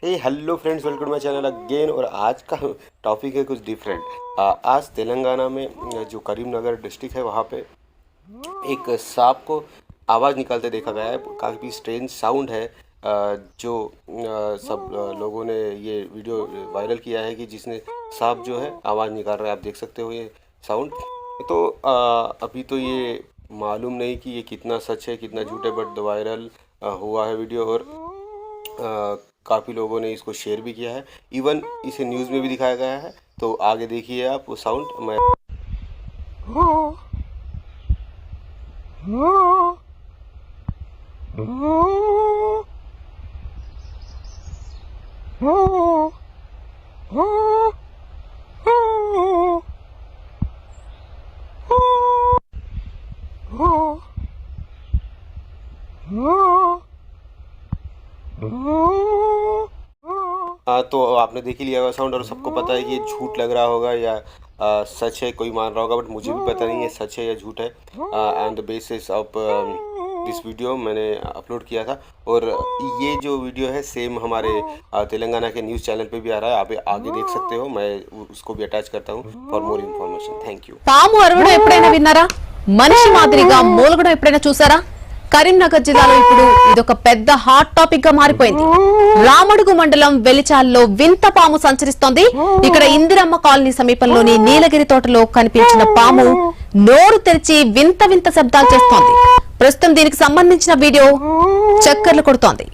Hello friends, welcome to my channel again. और आज का टॉपिक है कुछ डिफरेंट। आज तेलंगाना में जो करीमनगर डिस्ट्रिक्ट है वहाँ पे एक सांप को आवाज़ निकालते देखा गया है। काफ़ी स्ट्रेंज साउंड है। जो सब लोगों ने ये वीडियो वायरल किया है कि जिसने सांप जो है आवाज़ निकाल रहा है। आप देख सकते हो ये साउंड। तो अभी तो ये मालूम नहीं कि ये कितना सच है कितना झूठ है, बट वायरल हुआ है वीडियो। और काफ़ी लोगों ने इसको शेयर भी किया है, इवन इसे न्यूज़ में भी दिखाया गया है। तो आगे देखिए आप वो साउंड। मैं तो आपने देख ही लिया होगा साउंड, और सबको पता है कि ये झूठ लग रहा होगा या सच है। कोई मान रहा होगा, बट मुझे भी पता नहीं है सच है या झूठ है। And the basis of this video मैंने अपलोड किया था। और ये जो वीडियो है सेम हमारे तेलंगाना के न्यूज़ चैनल पे भी आ रहा है। आप आगे देख सकते हो, मैं उसको भी अटैच करता हूँ for more information. Thank you. పాము అరవడం ఎప్పుడైనా విన్నారా? మనిషి మాదిరిగా మూలగడం ఎప్పుడైనా చూసారా? కరీంనగర్ జిల్లాలో ఇప్పుడు ఇదొక పెద్ద హాట్ టాపిక్ గా మారిపోయింది. రామడుగు మండలం వెలిచాల్లో వింత పాము సంచరిస్తోంది. ఇక్కడ ఇందిరమ్మ కాలనీ సమీపంలోని నీలగిరి తోటలో కనిపించిన పాము నోరు తెరిచి వింత వింత శబ్దాలు చేస్తోంది. ప్రస్తుతం దీనికి సంబంధించిన వీడియో చక్కర్లు కొడుతోంది.